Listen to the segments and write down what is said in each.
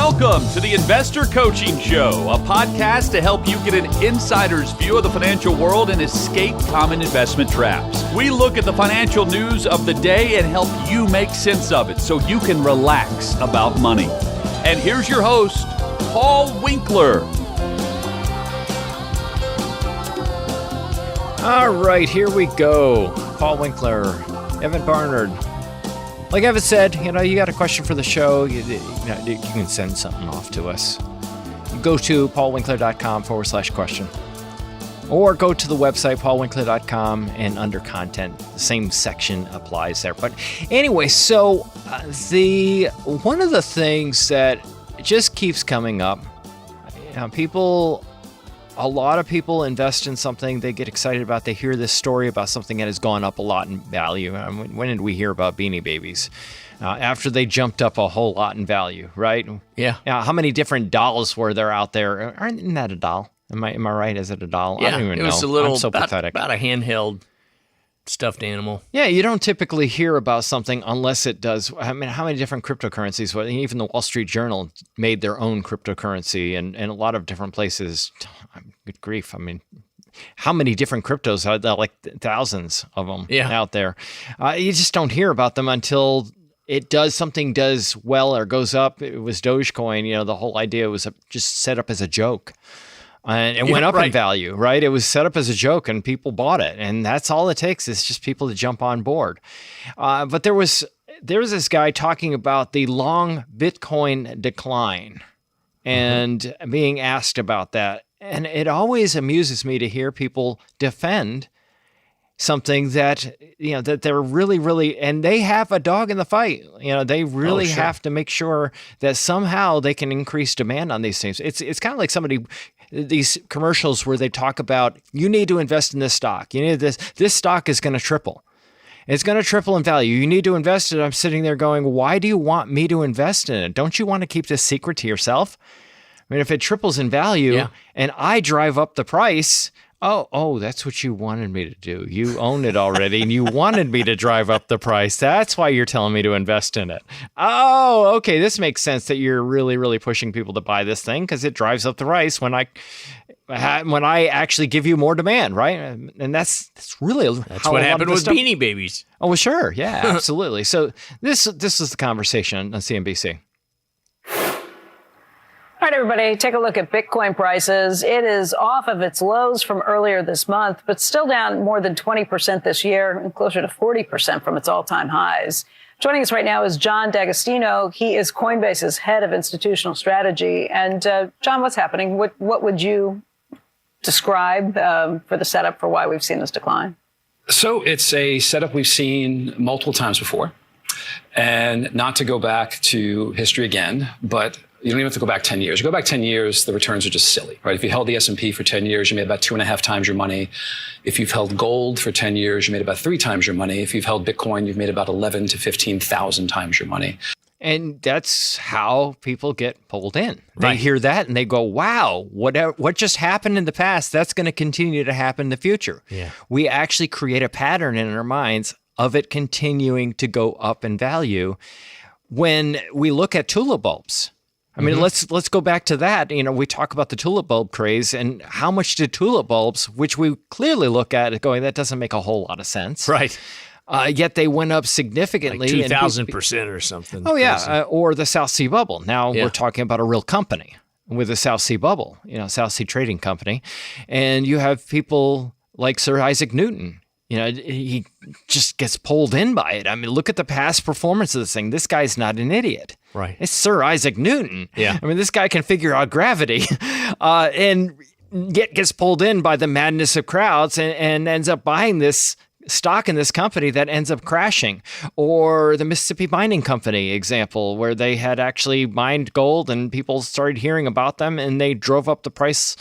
Welcome to the Investor Coaching Show, a podcast to help you get an insider's view of the financial world and escape common investment traps. We look at the financial news of the day and help you make sense of it so you can relax about money. And here's your host, Paul Winkler. All right, here we go. Paul Winkler, Evan Barnard. Like Evan said, you got a question for the show, you can send something off to us. Go to paulwinkler.com/question. Or go to the website, paulwinkler.com, and under content, the same section applies there. But anyway, so one of the things that just keeps coming up, a lot of people invest in something they get excited about. They hear this story about something that has gone up a lot in value. When did we hear about Beanie Babies? After they jumped up a whole lot in value, right? Yeah. How many different dolls were there out there? Isn't that a doll? Am I right? Is it a doll? Yeah, I don't even know. It was a little, I'm so pathetic. About a handheld stuffed animal. Yeah, you don't typically hear about something unless it does. I mean, how many different cryptocurrencies? Well, even the Wall Street Journal made their own cryptocurrency, and a lot of different places. Good grief! I mean, how many different cryptos are there? Like thousands of them out there. You just don't hear about them until something does well or goes up. It was Dogecoin. The whole idea was just set up as a joke. And it went up in value, right? It was set up as a joke and people bought it. And that's all it takes is just people to jump on board. But there was this guy talking about the long Bitcoin decline and being asked about that. And it always amuses me to hear people defend something that, that they're really, really, and they have a dog in the fight. They really have to make sure that somehow they can increase demand on these things. It's kind of like these commercials where they talk about, you need to invest in this stock. You need this stock is going to triple. It's going to triple in value. You need to invest in it. I'm sitting there going, why do you want me to invest in it? Don't you want to keep this secret to yourself? I mean, if it triples in value and I drive up the price, oh, that's what you wanted me to do. You own it already and you wanted me to drive up the price. That's why you're telling me to invest in it. Oh, okay. This makes sense that you're really, really pushing people to buy this thing because it drives up the price when I actually give you more demand, right? And that's really that's what happened with Beanie Babies. Oh, well, sure. Yeah, absolutely. So this is the conversation on CNBC. All right, everybody, take a look at Bitcoin prices. It is off of its lows from earlier this month, but still down more than 20% this year and closer to 40% from its all-time highs. Joining us right now is John D'Agostino. He is Coinbase's head of institutional strategy. And John, what's happening? What would you describe for the setup for why we've seen this decline? So it's a setup we've seen multiple times before. And not to go back to history again, but you don't even have to go back 10 years. You go back 10 years, the returns are just silly, right? If you held the S&P for 10 years, you made about 2.5 times your money. If you've held gold for 10 years, you made about 3 times your money. If you've held Bitcoin, you've made about 11 to 15,000 times your money. And that's how people get pulled in. They hear that and they go, wow, what just happened in the past, that's going to continue to happen in the future. Yeah. We actually create a pattern in our minds of it continuing to go up in value. When we look at tulip bulbs, I mean, let's go back to that. We talk about the tulip bulb craze and how much did tulip bulbs, which we clearly look at going, that doesn't make a whole lot of sense. Right. Yet they went up significantly. Like 2,000% or something. Oh, yeah. Or the South Sea Bubble. Now we're talking about a real company with the South Sea Bubble, South Sea Trading Company. And you have people like Sir Isaac Newton. He just gets pulled in by it. I mean, look at the past performance of this thing. This guy's not an idiot. Right. It's Sir Isaac Newton. Yeah. I mean, this guy can figure out gravity and gets pulled in by the madness of crowds and ends up buying this stock in this company that ends up crashing. Or the Mississippi Mining Company example, where they had actually mined gold and people started hearing about them and they drove up the price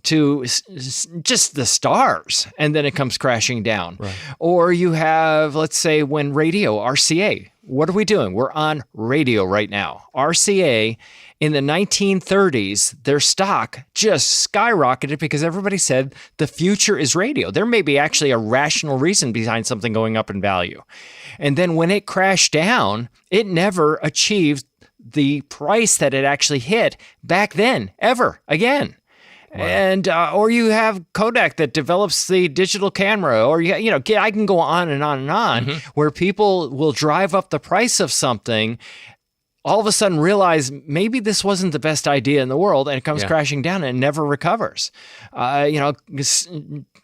to just the stars, and then it comes crashing down. Right. Or you have, let's say, when radio, RCA, what are we doing? We're on radio right now. RCA, in the 1930s, their stock just skyrocketed because everybody said the future is radio. There may be actually a rational reason behind something going up in value. And then when it crashed down, it never achieved the price that it actually hit back then, ever again. Wow. And or you have Kodak that develops the digital camera, or I can go on and on and on, where people will drive up the price of something, all of a sudden realize maybe this wasn't the best idea in the world, and it comes crashing down and it never recovers.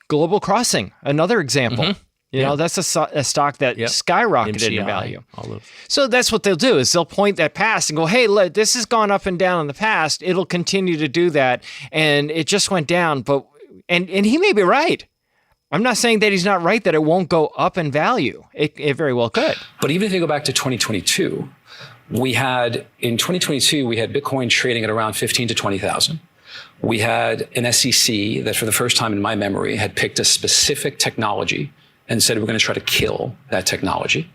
Global Crossing, another example. That's a stock that skyrocketed in value. So that's what they'll do, is they'll point that past and go, hey, look, this has gone up and down in the past. It'll continue to do that. And it just went down. But and he may be right. I'm not saying that he's not right, that it won't go up in value. It very well could. But even if you go back to 2022, in 2022, we had Bitcoin trading at around 15 to 20,000. We had an SEC that for the first time in my memory had picked a specific technology and said we're going to try to kill that technology.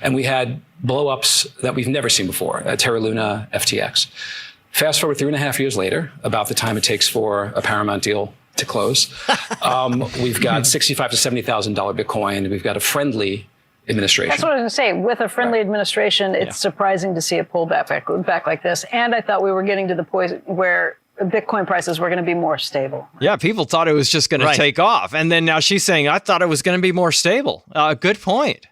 And we had blow-ups that we've never seen before, Terra Luna, FTX. Fast forward 3.5 years later, about the time it takes for a Paramount deal to close, we've got $65,000 to $70,000 Bitcoin. We've got a friendly administration. That's what I was going to say. With a friendly administration, it's surprising to see a pullback back like this. And I thought we were getting to the point where Bitcoin prices were going to be more stable. Yeah, people thought it was just going to take off. And then now she's saying, I thought it was going to be more stable. Good point.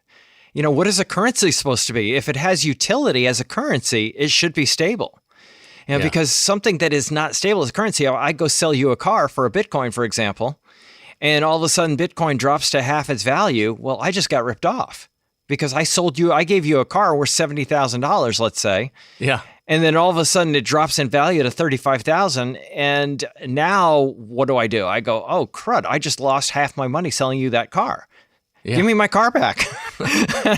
What is a currency supposed to be? If it has utility as a currency, it should be stable. Because something that is not stable as a currency, I go sell you a car for a Bitcoin, for example, and all of a sudden Bitcoin drops to half its value. Well, I just got ripped off because I gave you a car worth $70,000, let's say. Yeah. And then all of a sudden it drops in value to $35,000. And now what do? I go, oh, crud, I just lost half my money selling you that car. Yeah. Give me my car back.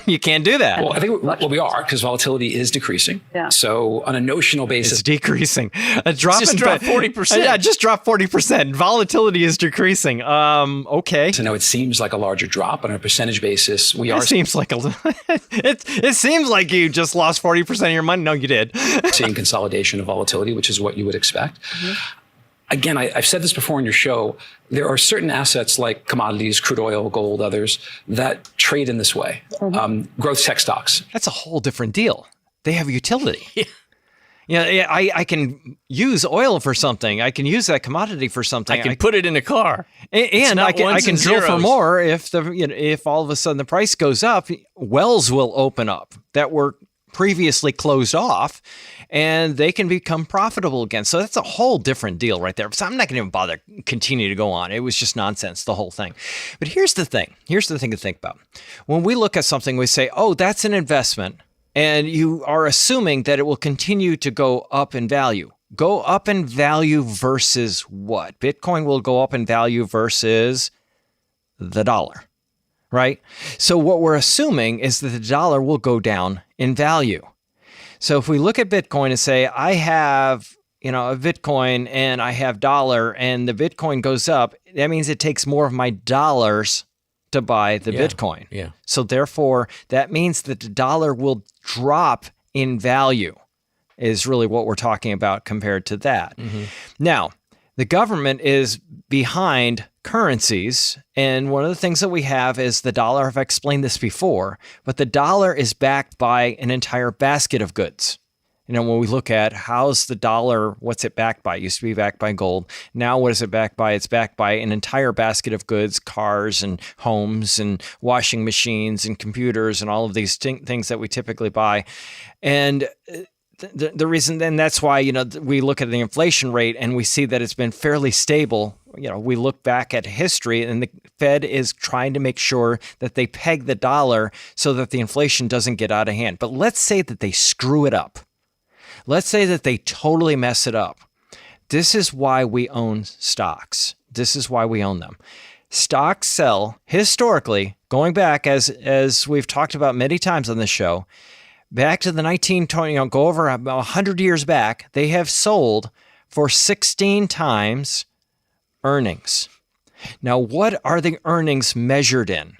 You can't do that. Well, I think we are, because volatility is decreasing. Yeah. So on a notional basis, it's decreasing. Just dropped 40%. Yeah, just dropped 40%. Volatility is decreasing. Okay. So now it seems like a larger drop, but on a percentage basis, it seems like it seems like you just lost 40% of your money. No, you did. Seeing consolidation of volatility, which is what you would expect. Again, I've said this before in your show, there are certain assets like commodities, crude oil, gold, others, that trade in this way. Growth tech stocks. That's a whole different deal. They have utility. I can use oil for something. I can use that commodity for something. I can put it in a car. And I can drill for more if all of a sudden the price goes up. Wells will open up that were previously closed off, and they can become profitable again. So that's a whole different deal right there. So I'm not going to even bother continue to go on. It was just nonsense, the whole thing. But here's the thing. Here's the thing to think about. When we look at something, we say, oh, that's an investment, and you are assuming that it will continue to go up in value. Go up in value versus what? Bitcoin will go up in value versus the dollar. Right? So what we're assuming is that the dollar will go down in value. So if we look at Bitcoin and say, I have, a Bitcoin and I have dollar, and the Bitcoin goes up, that means it takes more of my dollars to buy the Bitcoin. Yeah. So therefore, that means that the dollar will drop in value, is really what we're talking about compared to that. Now, the government is behind currencies, and one of the things that we have is the dollar. I've explained this before, but the dollar is backed by an entire basket of goods. When we look at how's the dollar, what's it backed by? It used to be backed by gold. Now what is it backed by? It's backed by an entire basket of goods, cars and homes and washing machines and computers and all of these things that we typically buy. And the reason then that's why, we look at the inflation rate and we see that it's been fairly stable. We look back at history, and the Fed is trying to make sure that they peg the dollar so that the inflation doesn't get out of hand. But let's say that they screw it up. Let's say that they totally mess it up. This is why we own stocks. This is why we own them. Stocks sell historically, going back as we've talked about many times on this show, back to the 1920, go over about 100 years back, they have sold for 16 times earnings. Now, what are the earnings measured in?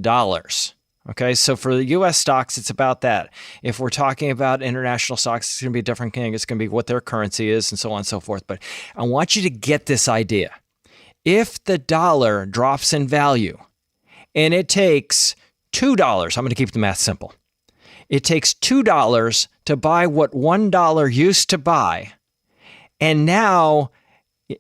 Dollars. Okay, so for the U.S. stocks, it's about that. If we're talking about international stocks, it's going to be a different thing. It's going to be what their currency is and so on and so forth. But I want you to get this idea. If the dollar drops in value and it takes $2, I'm going to keep the math simple. it takes $2 to buy what $1 used to buy. And now,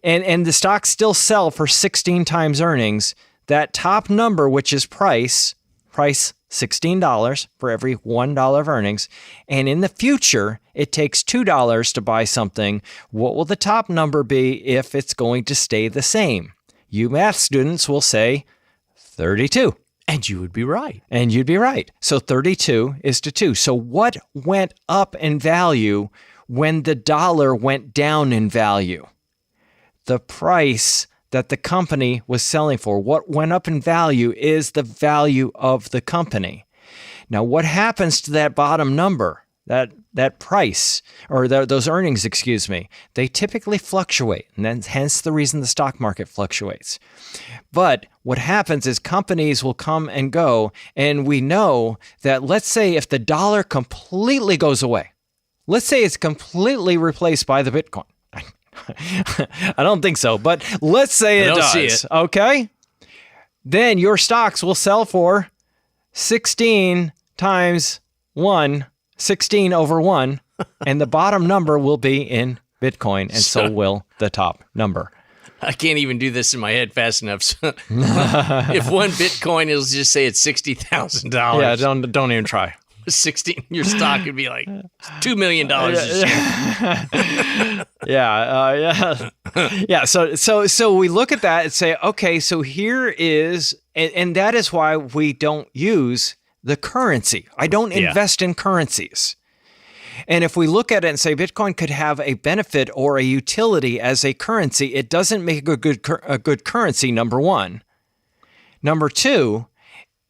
and the stocks still sell for 16 times earnings, that top number, which is price $16 for every $1 of earnings. And in the future, it takes $2 to buy something. What will the top number be if it's going to stay the same? You math students will say 32. And you would be right. And you'd be right. So 32 is to 2. So what went up in value when the dollar went down in value? The price that the company was selling for. What went up in value is the value of the company. Now, what happens to that bottom number, that price, or those earnings, they typically fluctuate, and then hence the reason the stock market fluctuates. But what happens is companies will come and go, and we know that, let's say if the dollar completely goes away, let's say it's completely replaced by the Bitcoin. I don't think so, but let's say it does. See it. Okay? Then your stocks will sell for 16 times 1, 16 over 1, and the bottom number will be in Bitcoin, and so will the top number. I can't even do this in my head fast enough. So if one Bitcoin, it'll just say it's $60,000. Yeah, don't even try. 16, your stock would be like $2 million this year. Yeah. So we look at that and say, okay, so here is, and that is why we don't use the currency. I don't invest in currencies. And if we look at it and say Bitcoin could have a benefit or a utility as a currency, it doesn't make a good currency, number one. Number two,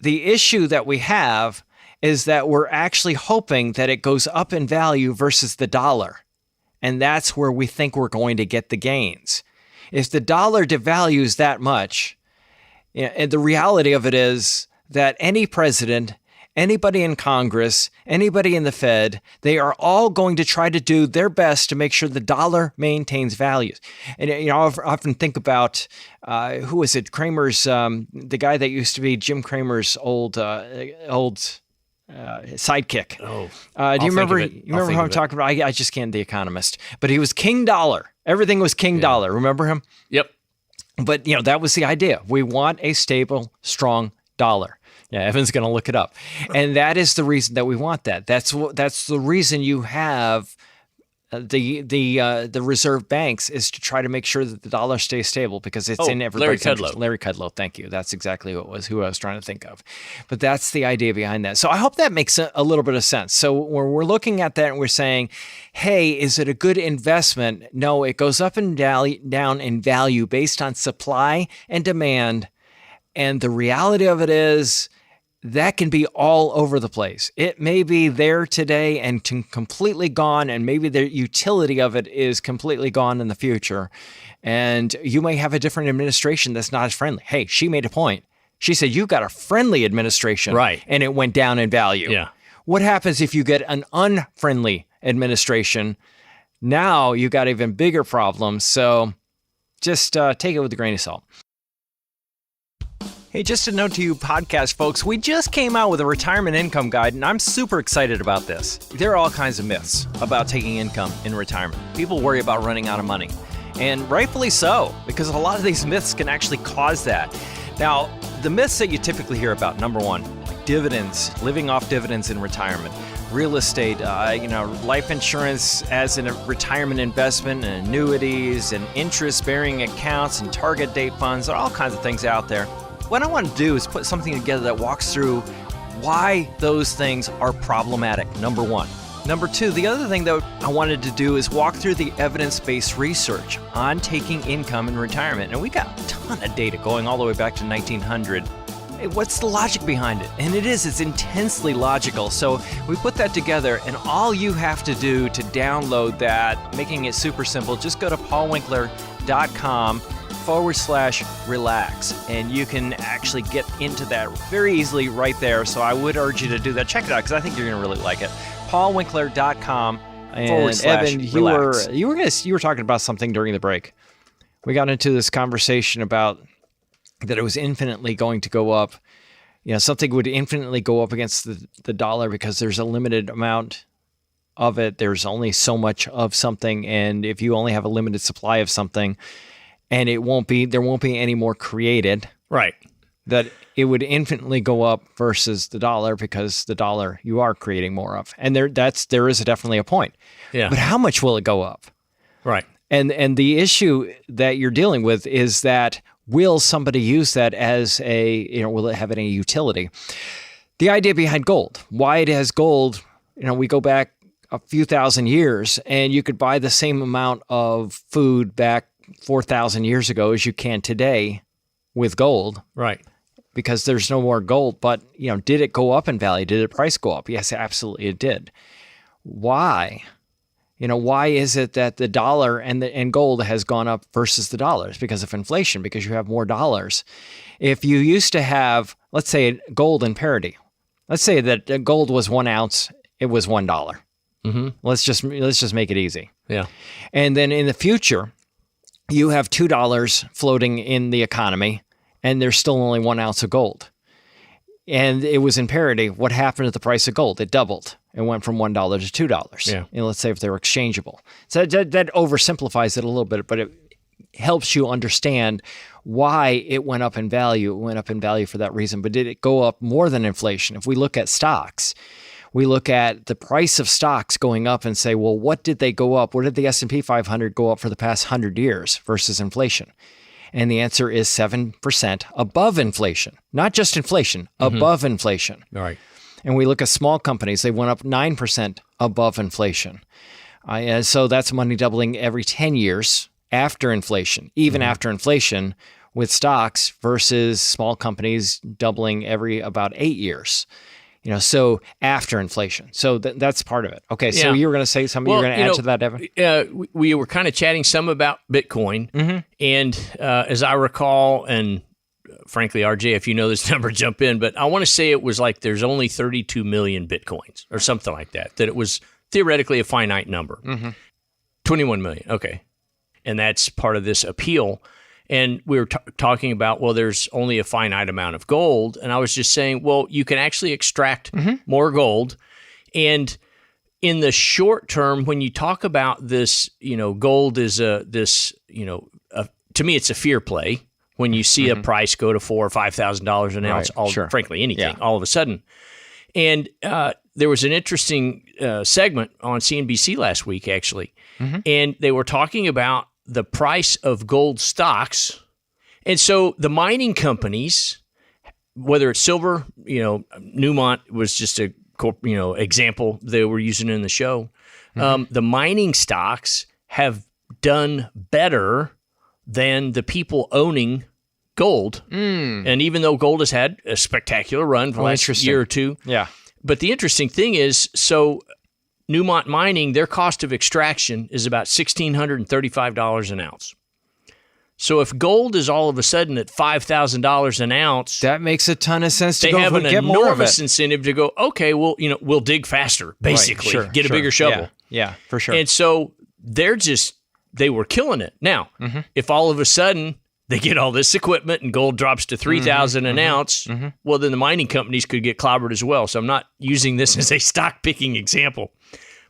the issue that we have is that we're actually hoping that it goes up in value versus the dollar. And that's where we think we're going to get the gains. If the dollar devalues that much, and the reality of it is that any president, anybody in Congress, anybody in the Fed, they are all going to try to do their best to make sure the dollar maintains values. And I often think about, who was it? Cramer's, the guy that used to be Jim Cramer's old sidekick. Do you remember? You remember who I'm talking about? I just can't. The Economist, but he was King Dollar. Everything was King Dollar. Remember him? Yep. But that was the idea. We want a stable, strong dollar. Yeah, Evan's going to look it up, and that is the reason that we want that. That's the reason you have the reserve banks, is to try to make sure that the dollar stays stable, because it's in everybody's interest. Larry Kudlow, thank you. That's exactly who I was trying to think of. But that's the idea behind that. So I hope that makes a little bit of sense. So when we're looking at that and we're saying, hey, is it a good investment? No, it goes up and down in value based on supply and demand. And the reality of it is, that can be all over the place. It may be there today and completely gone, and maybe the utility of it is completely gone in the future. And you may have a different administration that's not as friendly. Hey, she made a point. She said, you got a friendly administration, right, and it went down in value. Yeah. What happens if you get an unfriendly administration? Now you got even bigger problems. So just take it with a grain of salt. Hey, just a note to you podcast folks, we just came out with a retirement income guide, and I'm super excited about this. There are all kinds of myths about taking income in retirement. People worry about running out of money, and rightfully so, because a lot of these myths can actually cause that. Now, the myths that you typically hear about, number one, dividends, living off dividends in retirement, real estate, life insurance as a retirement investment, and annuities, and interest-bearing accounts, and target date funds. There are all kinds of things out there. What I want to do is put something together that walks through why those things are problematic, number one. Number two, the other thing that I wanted to do is walk through the evidence-based research on taking income in retirement. And we got a ton of data going all the way back to 1900. Hey, what's the logic behind it? And it's intensely logical. So we put that together, and all you have to do to download that, making it super simple, just go to paulwinkler.com/relax, and you can actually get into that very easily right there. So I would urge you to do that. Check it out, because I think you're going to really like it. paulwinkler.com and Evan, you were talking about something during the break. We got into this conversation about that it was infinitely going to go up. something would infinitely go up against the dollar because there's a limited amount of it. There's only so much of something, and if you only have a limited supply of something, and there won't be any more created, Right. that it would infinitely go up versus the dollar because the dollar you are creating more of. And there is definitely a point. Yeah. But how much will it go up? Right. And the issue that you're dealing with is that will somebody use that as will it have any utility? The idea behind gold, why it has gold, we go back a few thousand years and you could buy the same amount of food back 4,000 years ago as you can today with gold. Right. Because there's no more gold. But, did it go up in value? Did the price go up? Yes, absolutely it did. Why? Why is it that the dollar and gold has gone up versus the dollars? Because of inflation, because you have more dollars. If you used to have, let's say, gold in parity, let's say that gold was 1 ounce, it was $1. Mm-hmm. Let's just make it easy. Yeah. And then in the future, you have $2 floating in the economy, and there's still only 1 ounce of gold. And it was in parity. What happened to the price of gold? It doubled. It went from $1 to $2. Yeah. And let's say if they're exchangeable. So that oversimplifies it a little bit, but it helps you understand why it went up in value. It went up in value for that reason. But did it go up more than inflation? If we look at stocks, we look at the price of stocks going up and say, well, what did they go up? What did the S&P 500 go up for the past 100 years versus inflation? And the answer is 7% above inflation. Not just inflation, above inflation. All right. And we look at small companies, they went up 9% above inflation. And so that's money doubling every 10 years after inflation, even after inflation with stocks versus small companies doubling every about 8 years. So after inflation. So that's part of it. Okay, so you were going to say something, you were going to add to that, Evan? We were kind of chatting some about Bitcoin. And as I recall, and frankly, RJ, if you know this number, jump in, but I want to say it was like there's only 32 million Bitcoins or something like that it was theoretically a finite number. 21 million, okay. And that's part of this appeal. And we were talking about, well, there's only a finite amount of gold. And I was just saying, well, you can actually extract more gold. And in the short term, when you talk about this, gold is to me, it's a fear play. When you see a price go to $4,000 or $5,000 an ounce, frankly, anything, all of a sudden. And there was an interesting segment on CNBC last week, actually. And they were talking about the price of gold stocks. And so the mining companies, whether it's silver, Newmont was just a example they were using in the show. The mining stocks have done better than the people owning gold. And even though gold has had a spectacular run for the last year or two. Yeah. But the interesting thing is, so Newmont Mining, their cost of extraction is about $1,635 an ounce. So if gold is all of a sudden at $5,000 an ounce, that makes a ton of sense to they go have an get more of enormous it. incentive to go, okay, well, we'll dig faster, basically, get a bigger shovel. Yeah, for sure. And so they were killing it. Now, if all of a sudden they get all this equipment and gold drops to $3,000 an ounce, well, then the mining companies could get clobbered as well. So I'm not using this as a stock picking example.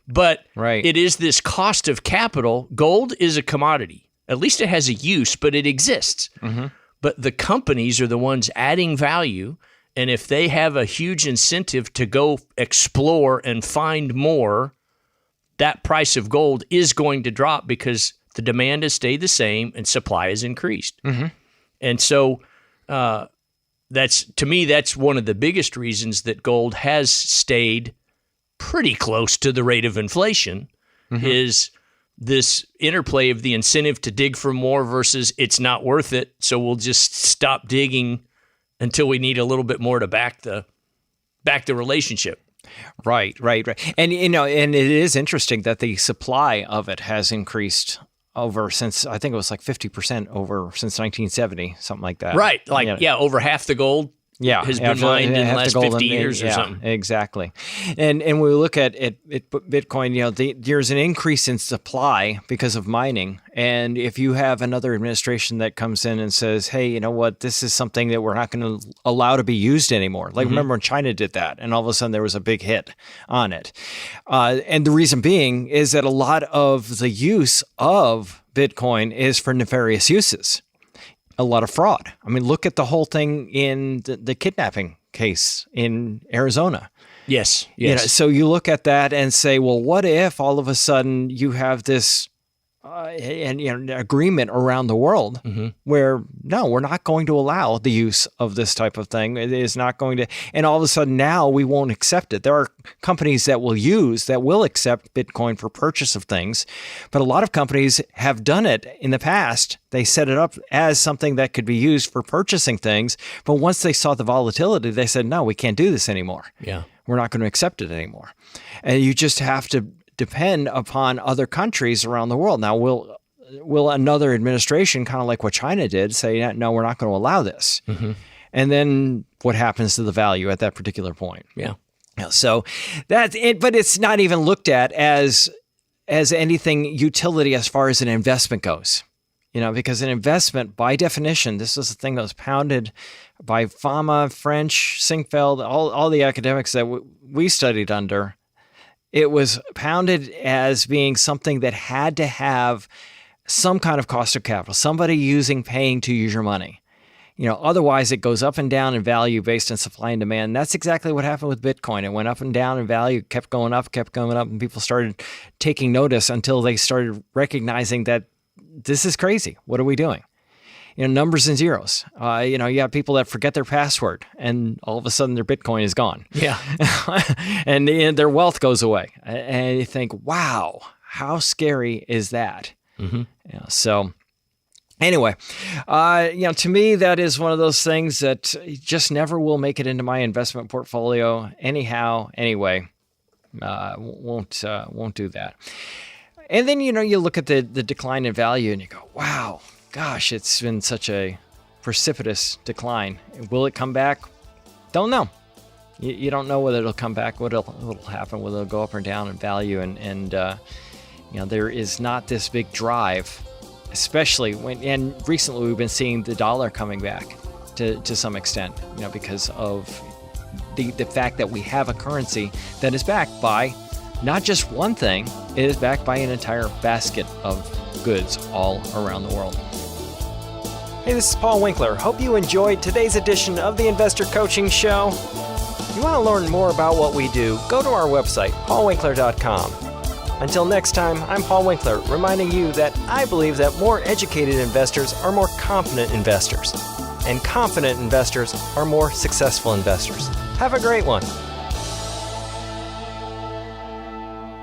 But it is this cost of capital. Gold is a commodity. At least it has a use, but it exists. But the companies are the ones adding value. And if they have a huge incentive to go explore and find more, that price of gold is going to drop because the demand has stayed the same and supply has increased. And so to me, that's one of the biggest reasons that gold has stayed pretty close to the rate of inflation is this interplay of the incentive to dig for more versus it's not worth it. So we'll just stop digging until we need a little bit more to back the relationship. Right. And and it is interesting that the supply of it has increased over since, I think it was like 50% over since 1970, something like that. Right. Like, over half the gold has been mined in the last 50 years or something. Exactly. And when we look at Bitcoin, there's an increase in supply because of mining. And if you have another administration that comes in and says, hey, you know what, this is something that we're not going to allow to be used anymore. Like, remember when China did that, and all of a sudden there was a big hit on it. And the reason being is that a lot of the use of Bitcoin is for nefarious uses. A lot of fraud. I mean, look at the whole thing in the kidnapping case in Arizona. Yes. So you look at that and say, well, what if all of a sudden you have this an agreement around the world where, no, we're not going to allow the use of this type of thing. It is not going to, and all of a sudden now we won't accept it. There are companies that will accept Bitcoin for purchase of things, but a lot of companies have done it in the past. They set it up as something that could be used for purchasing things, but once they saw the volatility, they said, no, we can't do this anymore. Yeah. We're not going to accept it anymore. And you just have to depend upon other countries around the world. Now, will another administration, kind of like what China did, say, no, we're not going to allow this? And then what happens to the value at that particular point? Yeah. So that's it, but it's not even looked at as anything utility as far as an investment goes. Because an investment, by definition, this is the thing that was pounded by Fama, French, Sinkfeld, all the academics that we studied under. It was pounded as being something that had to have some kind of cost of capital, somebody paying to use your money. Otherwise it goes up and down in value based on supply and demand. And that's exactly what happened with Bitcoin. It went up and down in value, kept going up, and people started taking notice until they started recognizing that this is crazy. What are we doing? Numbers and zeros. You have people that forget their password and all of a sudden their Bitcoin is gone. Yeah. and their wealth goes away. And you think, wow, how scary is that? So anyway, to me, that is one of those things that just never will make it into my investment portfolio anyhow, anyway. Won't do that. And then, you look at the decline in value and you go, wow, gosh, it's been such a precipitous decline. Will it come back? Don't know. You don't know whether it'll come back, what'll happen, whether it'll go up or down in value. And there is not this big drive, especially and recently we've been seeing the dollar coming back to some extent, because of the fact that we have a currency that is backed by not just one thing, it is backed by an entire basket of goods all around the world. Hey, this is Paul Winkler. Hope you enjoyed today's edition of the Investor Coaching Show. If you want to learn more about what we do, go to our website, paulwinkler.com. Until next time, I'm Paul Winkler, reminding you that I believe that more educated investors are more confident investors, and confident investors are more successful investors. Have a great one.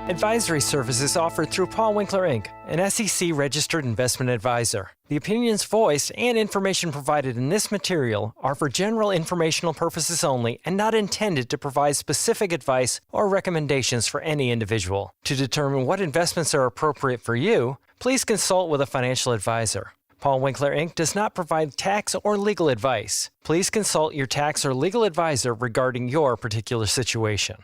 Advisory services offered through Paul Winkler, Inc., an SEC-registered investment advisor. The opinions voiced and information provided in this material are for general informational purposes only and not intended to provide specific advice or recommendations for any individual. To determine what investments are appropriate for you, please consult with a financial advisor. Paul Winkler, Inc. does not provide tax or legal advice. Please consult your tax or legal advisor regarding your particular situation.